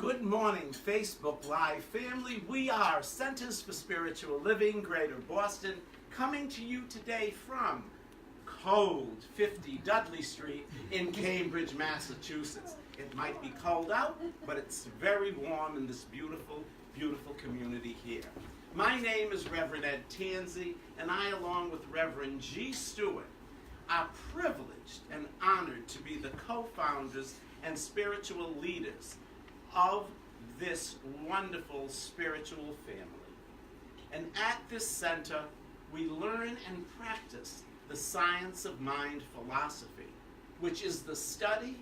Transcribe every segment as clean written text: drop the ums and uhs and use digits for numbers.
Good morning, Facebook Live family. We are Centers for Spiritual Living, Greater Boston, coming to you today from cold 50 Dudley Street in Cambridge, Massachusetts. It might be cold out, but it's very warm in this beautiful, beautiful community here. My name is Reverend Ed Tansey, and I, along with Reverend G. Stewart, are privileged and honored to be the co-founders and spiritual leaders of this wonderful spiritual family. And at this center, we learn and practice the science of mind philosophy, which is the study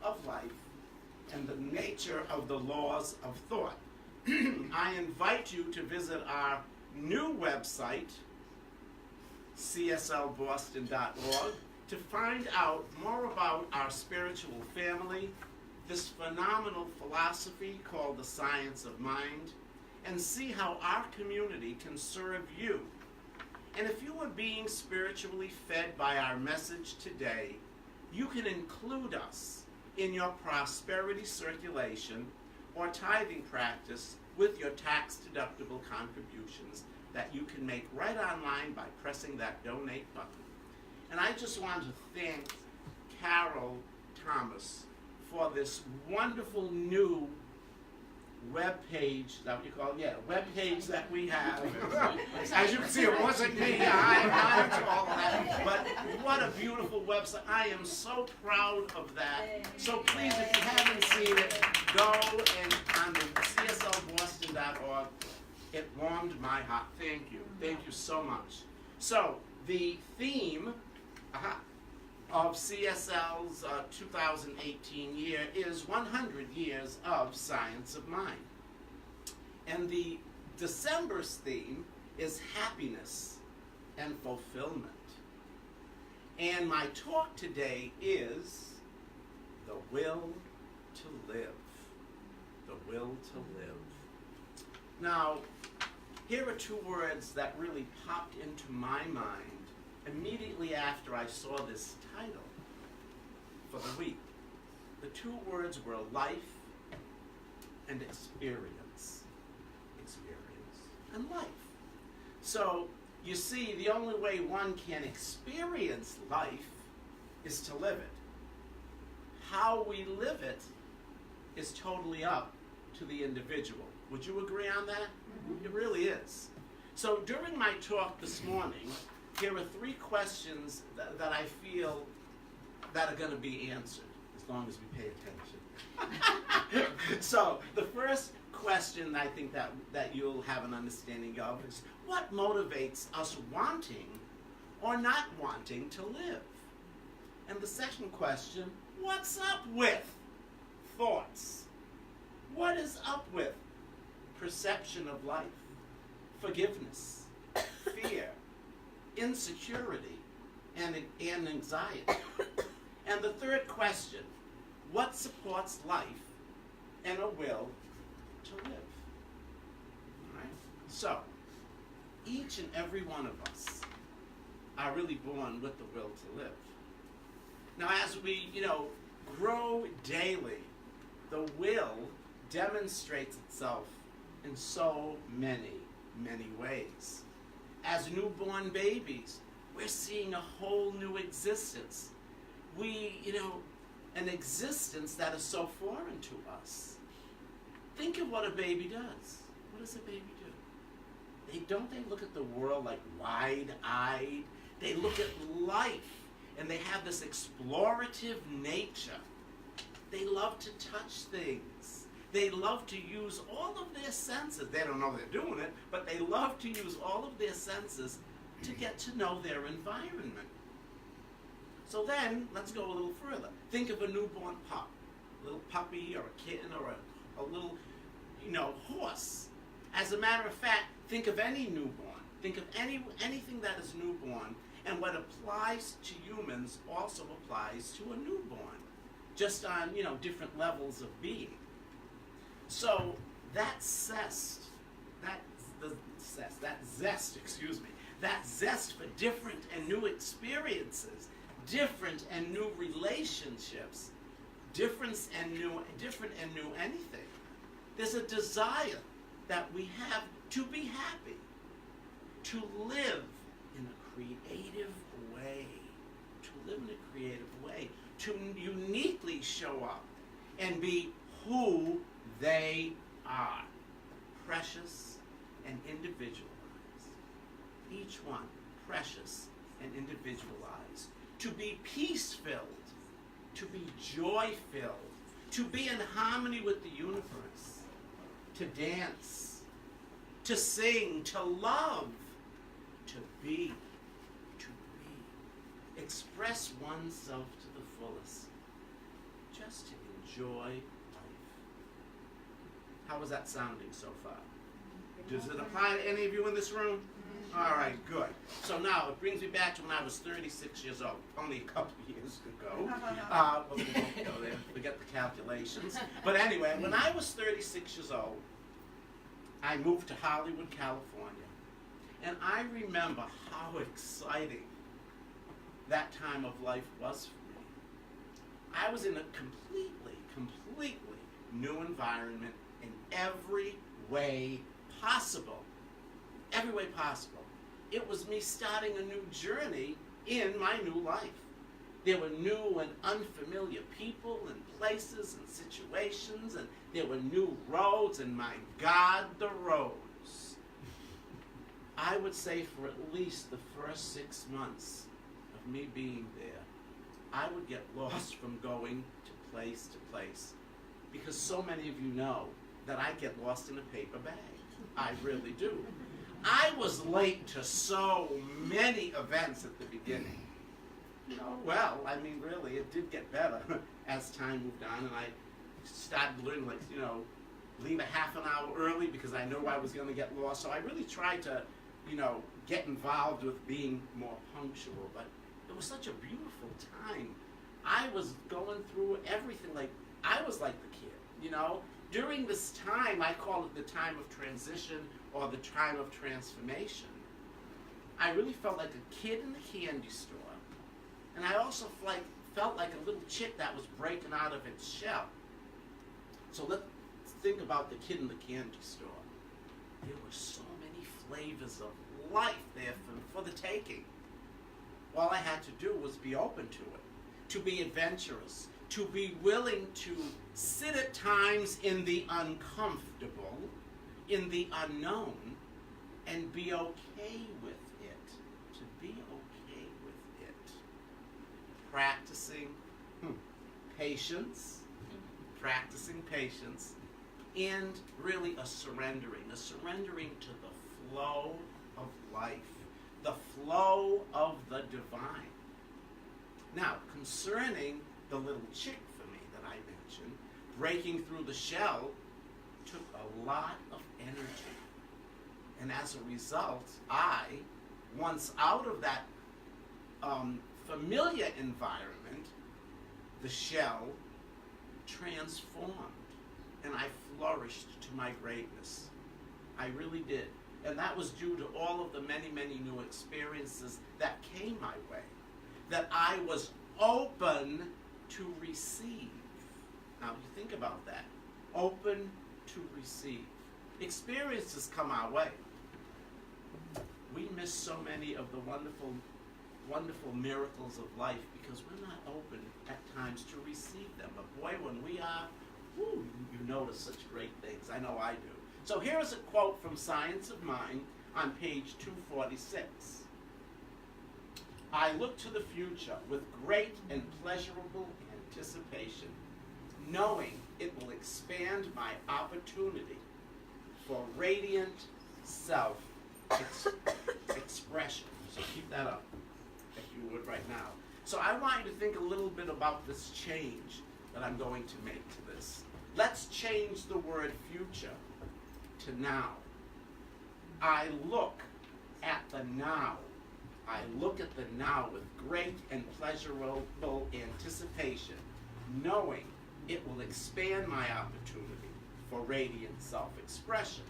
of life and the nature of the laws of thought. I invite you to visit our new website, cslboston.org, to find out more about our spiritual family, this phenomenal philosophy called the science of mind, and see how our community can serve you. And if you are being spiritually fed by our message today, you can include us in your prosperity circulation or tithing practice with your tax-deductible contributions that you can make right online by pressing that donate button. And I just want to thank Carol Thomas for this wonderful new web page, is that what you call it? Yeah, web page that we have. As you can see, it wasn't me. I'm not into all of that. But what a beautiful website. I am so proud of that. So please, if you haven't seen it, go and on the cslboston.org. It warmed my heart. Thank you. Thank you so much. So the theme of CSL's 2018 year is 100 years of science of mind. And the December's theme is happiness and fulfillment. And my talk today is the will to live. The will to live. Now, here are two words that really popped into my mind immediately after I saw this title for the week. The two words were life and experience. Experience and life. So, you see, the only way one can experience life is to live it. How we live it is totally up to the individual. Would you agree on that? Mm-hmm. It really is. So, during my talk this morning, here are three questions that I feel that are going to be answered, as long as we pay attention. So, the first question I think that you'll have an understanding of is, what motivates us wanting or not wanting to live? And the second question, what's up with thoughts? What is up with perception of life, forgiveness, fear, insecurity, and anxiety? And the third question, what supports life and a will to live? All right? So, each and every one of us are really born with the will to live. Now, as we, grow daily, the will demonstrates itself in so many, many ways. As newborn babies, we're seeing a whole new existence. An existence that is so foreign to us. Think of what a baby does. What does a baby do? Don't they look at the world like wide-eyed? They look at life, and they have this explorative nature. They love to touch things. They love to use all of their senses. They don't know they're doing it, but they love to use all of their senses to get to know their environment. So then, let's go a little further. Think of a newborn pup, a little puppy or a kitten or a little, horse. As a matter of fact, think of any newborn. Think of anything that is newborn, and what applies to humans also applies to a newborn, just on, different levels of being. So that zest for different and new experiences, different and new relationships, different and new anything, There's a desire that we have to be happy, to live in a creative way, to uniquely show up and be who they are, precious and individualized. Each one precious and individualized. To be peace-filled, to be joy-filled, to be in harmony with the universe, to dance, to sing, to love, to be, express oneself to the fullest, just to enjoy life. How is that sounding so far? Does it apply to any of you in this room? All right, good. So now it brings me back to when I was 36 years old, only a couple of years ago. Well, we won't go there, forget the calculations. But anyway, when I was 36 years old, I moved to Hollywood, California. And I remember how exciting that time of life was for me. I was in a completely new environment in every way possible. Every way possible. It was me starting a new journey in my new life. There were new and unfamiliar people and places and situations, and there were new roads, and my God, the roads. I would say for at least the first 6 months of me being there, I would get lost from going to place, because so many of you know that I get lost in a paper bag. I really do. I was late to so many events at the beginning. Well, I mean, really, it did get better as time moved on, and I started learning, leave a half an hour early because I knew I was going to get lost. So I really tried to, get involved with being more punctual. But it was such a beautiful time. I was going through everything. I was like the kid, During this time, I call it the time of transition or the time of transformation. I really felt like a kid in the candy store. And I also felt like a little chick that was breaking out of its shell. So let's think about the kid in the candy store. There were so many flavors of life there for the taking. All I had to do was be open to it, to be adventurous, to be willing to sit at times in the uncomfortable, in the unknown, and be okay with it. To be okay with it. Practicing patience, and really a surrendering to the flow of life, the flow of the divine. Now, concerning the little chick for me that I mentioned, breaking through the shell took a lot of energy. And as a result, I, once out of that familiar environment, the shell transformed, and I flourished to my greatness. I really did. And that was due to all of the many, many new experiences that came my way, that I was open to receive. Now, you think about that. Open to receive. Experiences come our way. We miss so many of the wonderful, wonderful miracles of life because we're not open at times to receive them. But boy, when we are, you notice such great things. I know I do. So here is a quote from Science of Mind on page 246. I look to the future with great and pleasurable anticipation, knowing it will expand my opportunity for radiant self-expression. So keep that up, if you would, right now. So I want you to think a little bit about this change that I'm going to make to this. Let's change the word future to now. I look at the now. I look at the now with great and pleasurable anticipation, knowing it will expand my opportunity for radiant self-expression.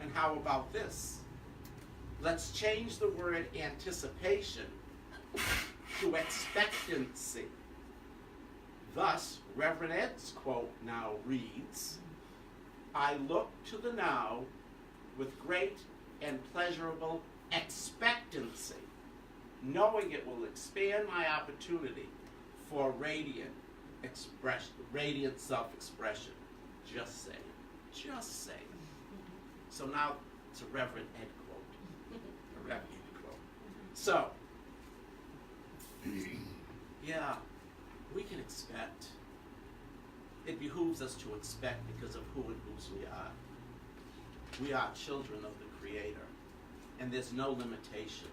And how about this? Let's change the word anticipation to expectancy. Thus, Reverend Ed's quote now reads, I look to the now with great and pleasurable expectancy, knowing it will expand my opportunity for radiant expression, radiant self-expression. Just saying. Just saying. So now it's a Reverend Ed quote. A Reverend Ed quote. So, yeah, we can expect. It behooves us to expect because of who and whose we are. We are children of the Creator, and there's no limitation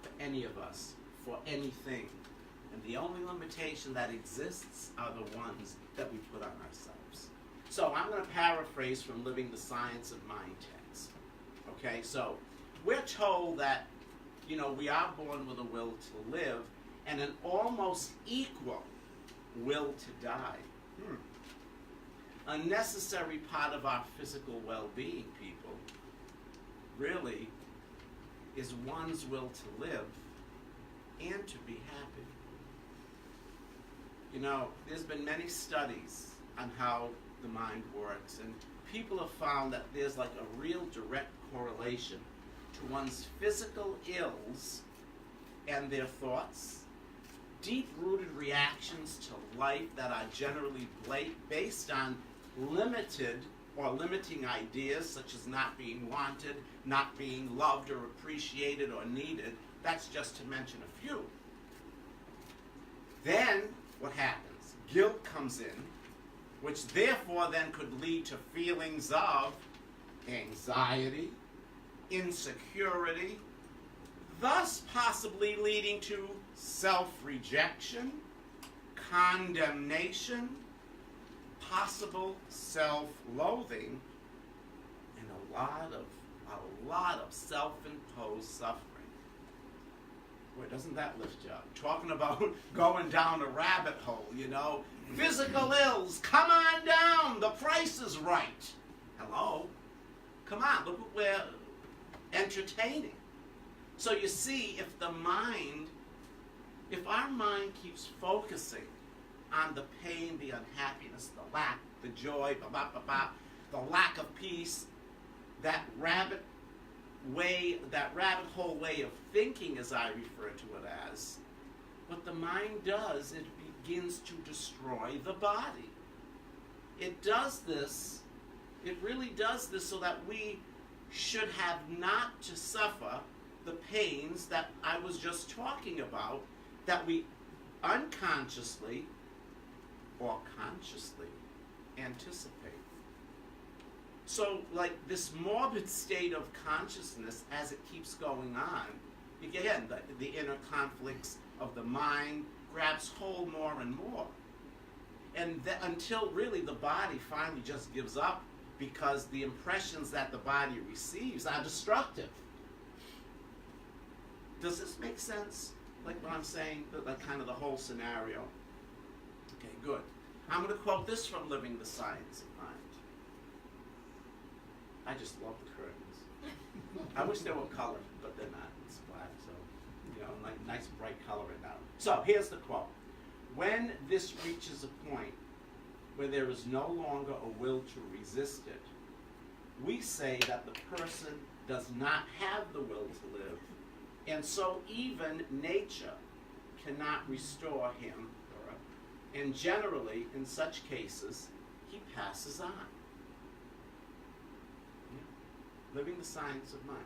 for any of us, for anything. And the only limitation that exists are the ones that we put on ourselves. So I'm going to paraphrase from Living the Science of Mind text. Okay, so we're told that, we are born with a will to live and an almost equal will to die. A necessary part of our physical well-being, people, really is one's will to live and to be happy. There's been many studies on how the mind works, and people have found that there's like a real direct correlation to one's physical ills and their thoughts, deep-rooted reactions to life that are generally based on limited or limiting ideas such as not being wanted, not being loved or appreciated or needed. That's just to mention a few. Then what happens? Guilt comes in, which therefore then could lead to feelings of anxiety, insecurity, thus possibly leading to self-rejection, condemnation, possible self-loathing, and a lot of self-imposed suffering. Boy, doesn't that lift you up? Talking about going down a rabbit hole, Physical ills, come on down. The price is right. Hello? Come on, look what we're entertaining. So you see, if our mind keeps focusing on the pain, the unhappiness, the lack, the joy, the lack of peace, that rabbit hole way of thinking, as I refer to it as, what the mind does, it begins to destroy the body. It does this, it really does this so that we should have not to suffer the pains that I was just talking about, that we unconsciously or consciously anticipate. So, like this morbid state of consciousness, as it keeps going on, again, the inner conflicts of the mind grabs hold more and more. And until really the body finally just gives up, because the impressions that the body receives are destructive. Does this make sense? Like what I'm saying, like kind of the whole scenario? Okay, good. I'm going to quote this from Living the Science of Mind. I just love the curtains. I wish they were colored, but they're not. It's black, so, like nice bright color right now. So, here's the quote. When this reaches a point where there is no longer a will to resist it, we say that the person does not have the will to live, and so even nature cannot restore him or her, and generally, in such cases, he passes on. Yeah. Living the Science of Mind.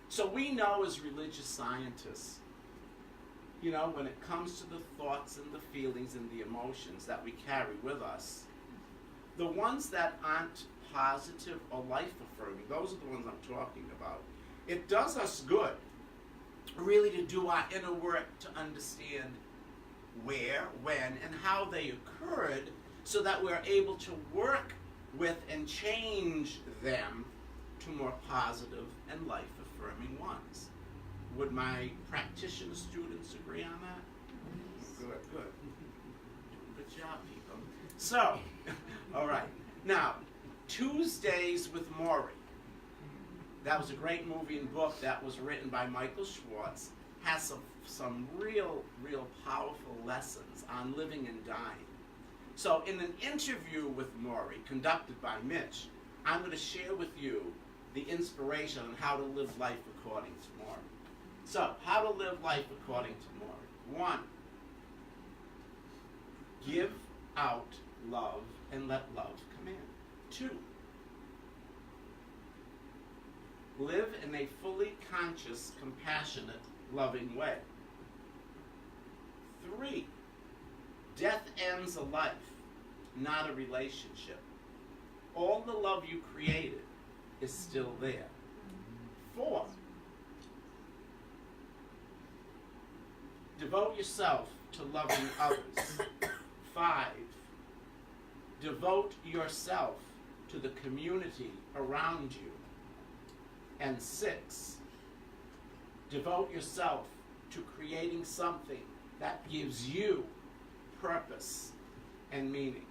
So we know as religious scientists, when it comes to the thoughts and the feelings and the emotions that we carry with us, the ones that aren't positive or life-affirming, those are the ones I'm talking about. It does us good, really, to do our inner work to understand where, when, and how they occurred, so that we're able to work with and change them to more positive and life-affirming ones. Would my practitioner students agree on that? Good. Good job, people. So, all right. Now, Tuesdays with Morrie. That was a great movie and book that was written by Michael Schwartz. Has some real powerful lessons on living and dying. So in an interview with Morrie, conducted by Mitch, I'm going to share with you the inspiration on how to live life according to Maury. So, how to live life according to Maury. 1, give out love and let love command. 2, live in a fully conscious, compassionate, loving way. 3, death ends a life, not a relationship. All the love you created is still there. 4, devote yourself to loving others. 5, devote yourself to the community around you. And 6, devote yourself to creating something that gives you purpose and meaning.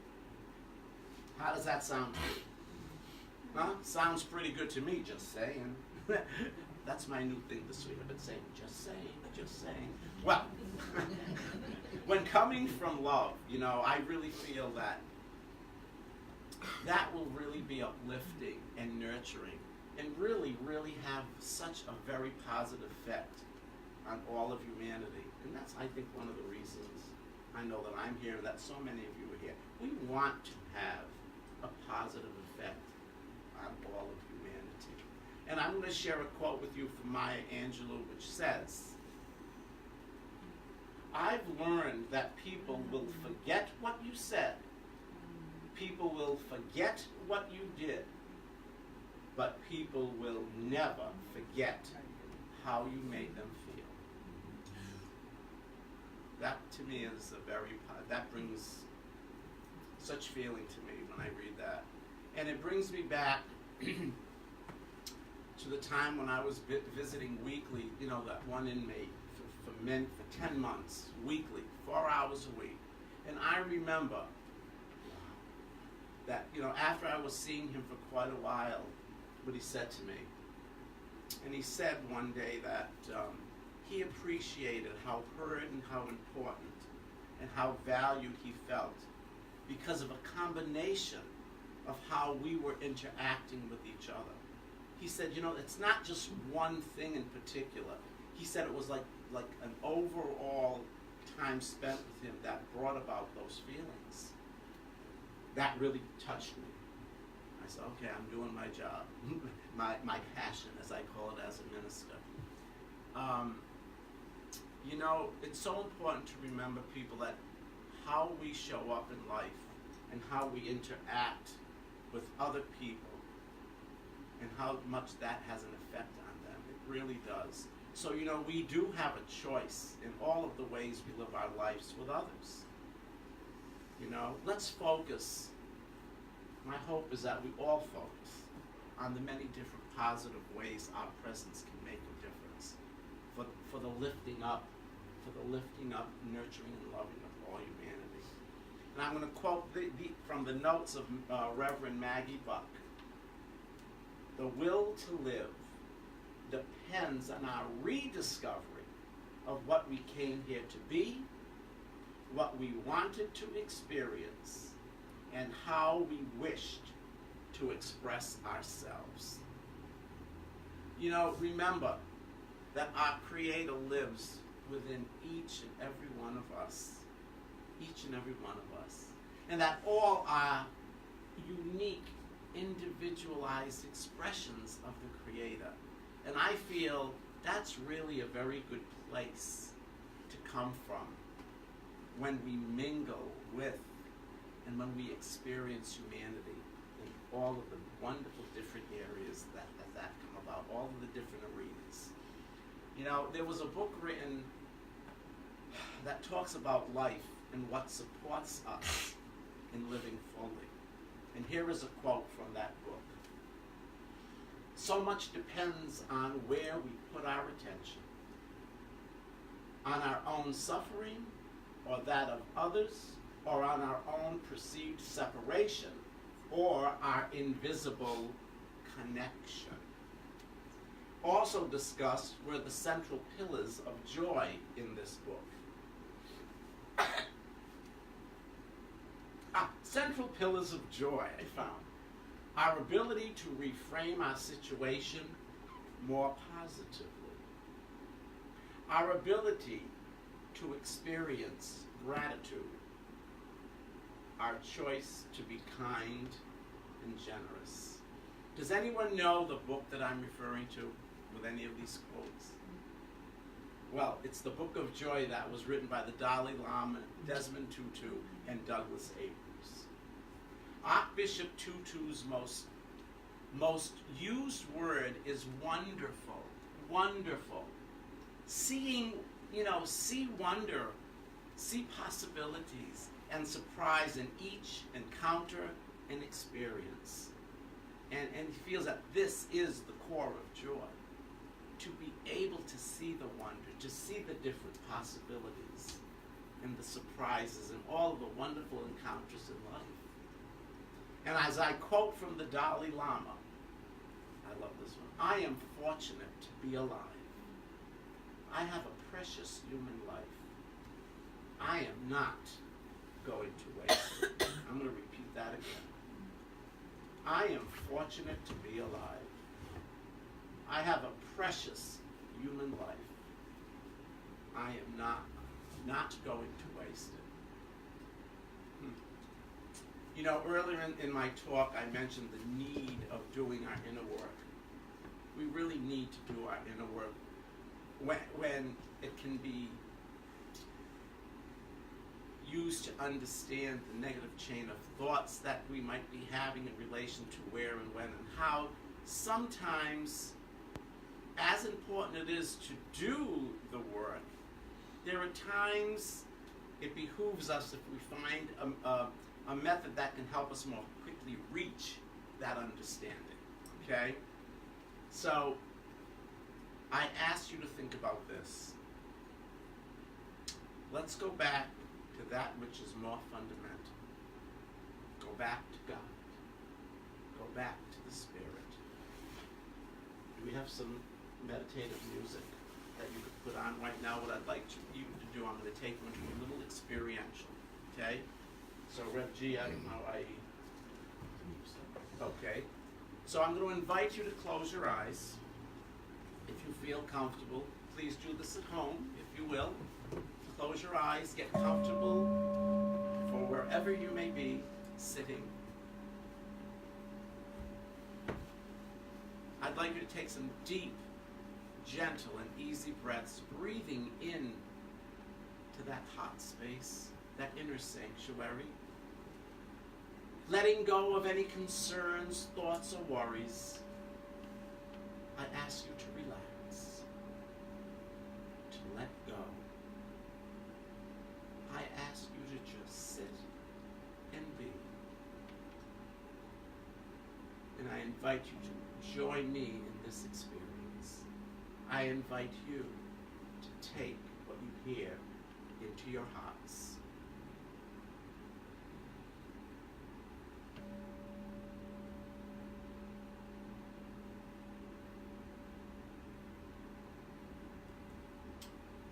How does that sound to you? Huh? Sounds pretty good to me, just saying. That's my new thing this week. I've been saying, just saying, just saying. Well, when coming from love, I really feel that will really be uplifting and nurturing and really, really have such a very positive effect on all of humanity. And that's, I think, one of the reasons I know that I'm here and that so many of you are here. We want to have a positive effect on all of humanity. And I'm going to share a quote with you from Maya Angelou, which says, I've learned that people will forget what you said, people will forget what you did, but people will never forget how you made them feel. That to me is that brings such feeling to me when I read that. And it brings me back to the time when I was visiting weekly, that one inmate for men for 10 months, weekly, 4 hours a week. And I remember that, after I was seeing him for quite a while, what he said to me. And he said one day that he appreciated how heard and how important and how valued he felt because of a combination of how we were interacting with each other. He said, it's not just one thing in particular. He said it was like an overall time spent with him that brought about those feelings. That really touched me. I said, okay, I'm doing my job, my passion, as I call it as a minister. It's so important to remember, people, that how we show up in life and how we interact with other people and how much that has an effect on them. It really does. So, we do have a choice in all of the ways we live our lives with others. Let's focus. My hope is that we all focus on the many different positive ways our presence can make a difference for the lifting up, nurturing, and loving of all humanity. And I'm going to quote from the notes of Reverend Maggie Buck. The will to live depends on our rediscovery of what we came here to be, what we wanted to experience, and how we wished to express ourselves. Remember that our Creator lives within each and every one of us. And that all are unique, individualized expressions of the Creator. And I feel that's really a very good place to come from when we mingle with and when we experience humanity in all of the wonderful different areas that come about, all of the different arenas. There was a book written that talks about life and what supports us in living fully. And here is a quote from that book. So much depends on where we put our attention. On our own suffering, or that of others, or on our own perceived separation, or our invisible connection. Also discussed were the central pillars of joy in this book. Central pillars of joy, I found. our ability to reframe our situation more positively, our ability to experience gratitude, our choice to be kind and generous. Does anyone know the book that I'm referring to with any of these quotes? Well, it's the Book of Joy that was written by the Dalai Lama, Desmond Tutu, and Douglas Abrams. Archbishop Tutu's most used word is wonderful. Wonderful. Seeing, see wonder, see possibilities and surprise in each encounter and experience. And he feels that this is the core of joy. To be able to see the wonder, to see the different possibilities and the surprises and all of the wonderful encounters in life. And as I quote from the Dalai Lama, I love this one, I am fortunate to be alive. I have a precious human life. I am not going to waste it. I'm going to repeat that again. I am fortunate to be alive. I have a precious human life. I am not going to waste it. Earlier in my talk, I mentioned the need of doing our inner work. We really need to do our inner work when it can be used to understand the negative chain of thoughts that we might be having in relation to where and when and how. Sometimes, as important it is to do the work, there are times it behooves us, if we find a method that can help us more quickly reach that understanding, okay? So, I ask you to think about this. Let's go back to that which is more fundamental. Go back to God. Go back to the Spirit. Do we have some meditative music that you could put on right now? What I'd like you to do, I'm going to take you into a little experiential, okay? So, Rev G, okay. So I'm going to invite you to close your eyes. If you feel comfortable, please do this at home, if you will. Close your eyes, get comfortable for wherever you may be sitting. I'd like you to take some deep, gentle, and easy breaths, breathing in to that hot space, that inner sanctuary. Letting go of any concerns, thoughts, or worries. I ask you to relax, to let go. I ask you to just sit and be. And I invite you to join me in this experience. I invite you to take what you hear into your hearts.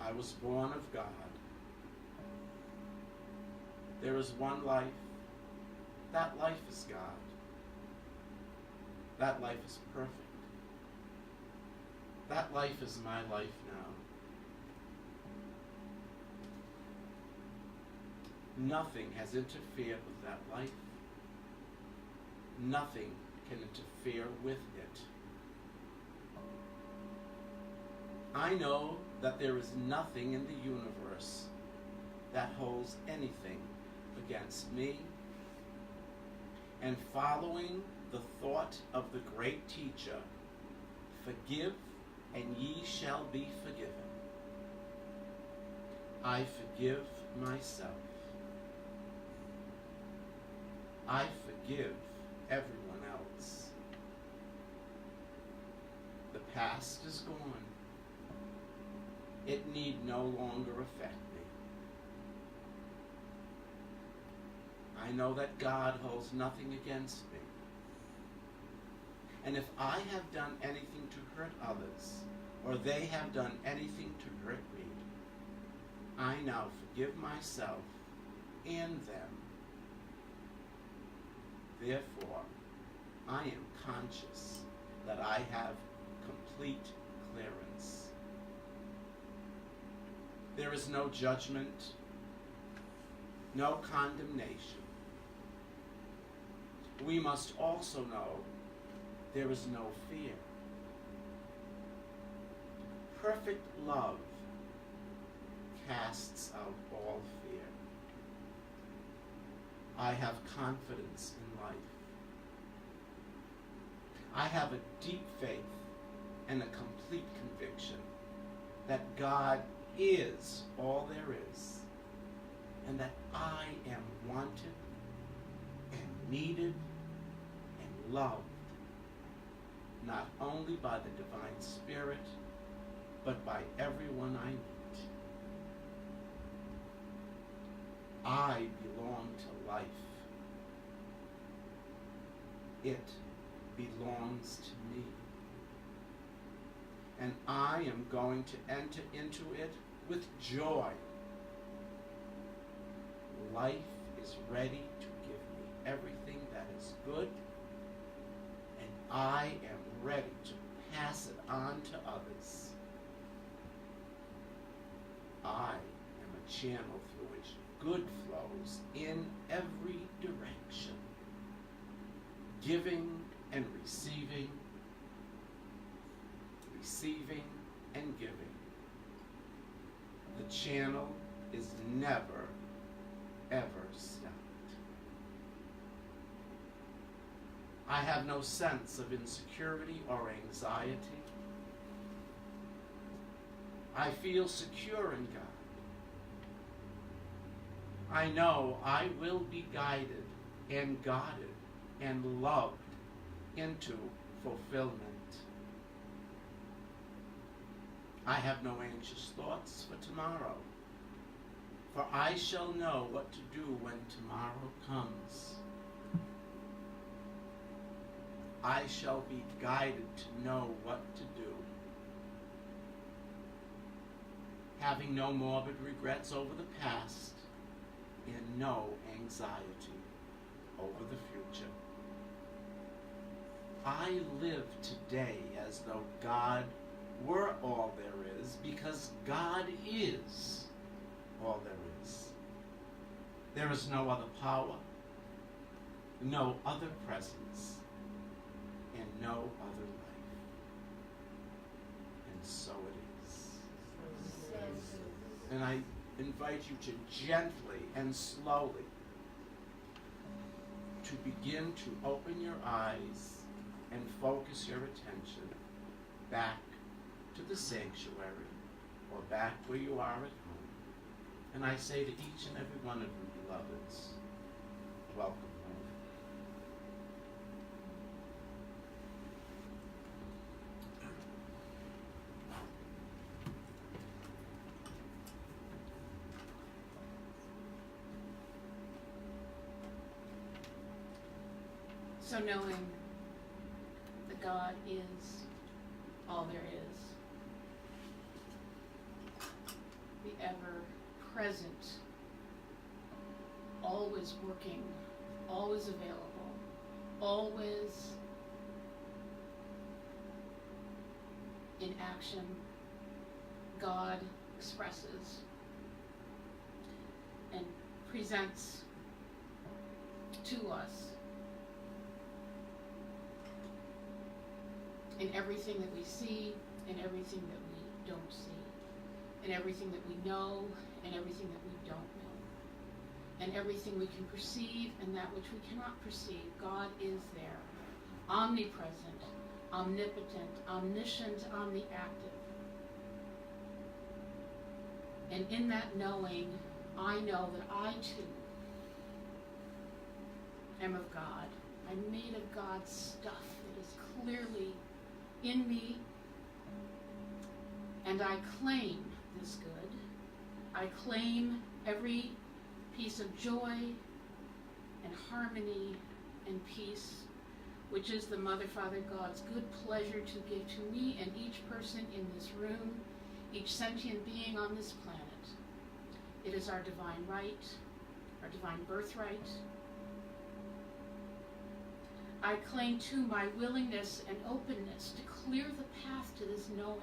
I was born of God. There is one life. That life is God. That life is perfect. That life is my life now. Nothing has interfered with that life. Nothing can interfere with it. I know that there is nothing in the universe that holds anything against me. And following the thought of the great teacher, forgive and ye shall be forgiven, I forgive myself. I forgive everyone else. The past is gone. It need no longer affect me. I know that God holds nothing against me. And if I have done anything to hurt others, or they have done anything to hurt me, I now forgive myself and them. Therefore, I am conscious that I have complete clearance. There is no judgment, no condemnation. We must also know there is no fear. Perfect love casts out all fear. I have confidence in life. I have a deep faith and a complete conviction that God is all there is, and that I am wanted and needed and loved, not only by the divine Spirit, but by everyone I meet. I belong to life. It belongs to me. And I am going to enter into it with joy. Life is ready to give me everything that is good, and I am ready to pass it on to others. I am a channel through which good flows in every direction, giving and receiving, receiving and giving. The channel is never, ever stopped. I have no sense of insecurity or anxiety. I feel secure in God. I know I will be guided and guarded and loved into fulfillment. I have no anxious thoughts for tomorrow, for I shall know what to do when tomorrow comes. I shall be guided to know what to do, having no morbid regrets over the past and no anxiety over the future. I live today as though God were all there is, because God is all there is. There is no other power, no other presence, and no other life. And so it is. And I invite you to gently and slowly to begin to open your eyes and focus your attention back to the sanctuary or back where you are at home. And I say to each and every one of you, beloveds, welcome home. So knowing that God is all there is, the ever-present, always working, always available, always in action, God expresses and presents to us in everything that we see, in everything that we don't see, in everything that we know, and everything that we don't know, and everything we can perceive and that which we cannot perceive. God is there, omnipresent, omnipotent, omniscient, omniactive. And in that knowing, I know that I too am of God. I'm made of God's stuff that is clearly in me, and I claim this good. I claim every piece of joy and harmony and peace, which is the Mother, Father, God's good pleasure to give to me and each person in this room, each sentient being on this planet. It is our divine right, our divine birthright. I claim too my willingness and openness to clear the path to this knowing,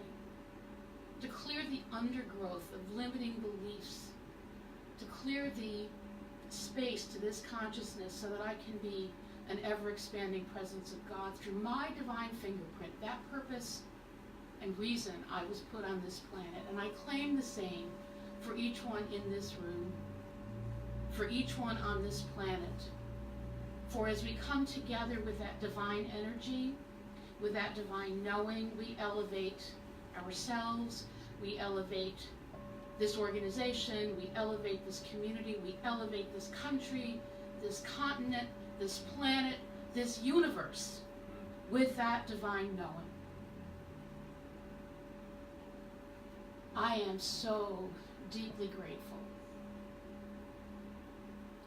to clear the undergrowth of limiting beliefs, to clear the space to this consciousness so that I can be an ever-expanding presence of God through my divine fingerprint, that purpose and reason I was put on this planet. And I claim the same for each one in this room, for each one on this planet. For as we come together with that divine energy, with that divine knowing, we elevate ourselves, we elevate this organization, we elevate this community, we elevate this country, this continent, this planet, this universe, with that divine knowing. I am so deeply grateful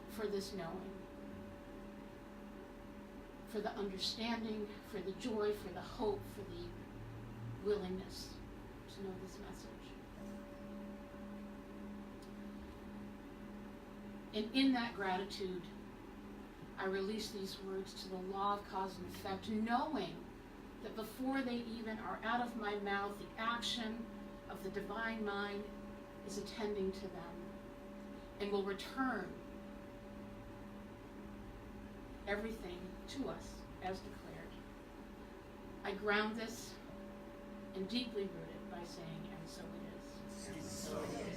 for this knowing, for the understanding, for the joy, for the hope, for the willingness to know this message. And in that gratitude, I release these words to the law of cause and effect, knowing that before they even are out of my mouth, the action of the divine mind is attending to them and will return everything to us as declared. I ground this and deeply root it by saying, and so it is. And so it is.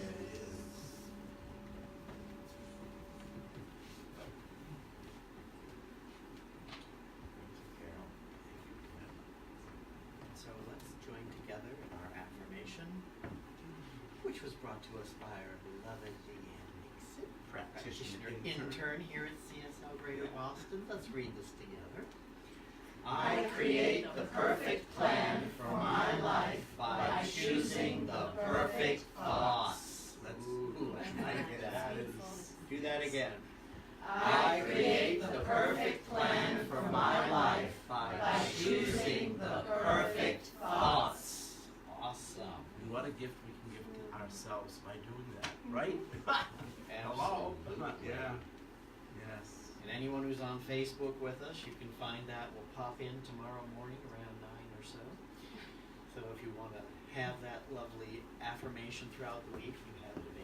So let's join together in our affirmation, which was brought to us by our beloved Leanne Nixon, practitioner intern here at CSL Greater Boston. Let's read this together. I create the perfect plan for my life by choosing the perfect thoughts. Ooh, I like that. Do that again. I create the perfect plan for my life by choosing the perfect thoughts. Awesome. And what a gift we can give to ourselves by doing that, right? Hello. Yeah. Yes. And anyone who's on Facebook with us, you can find that. We'll pop in tomorrow morning around 9 or so. So if you want to have that lovely affirmation throughout the week, you have it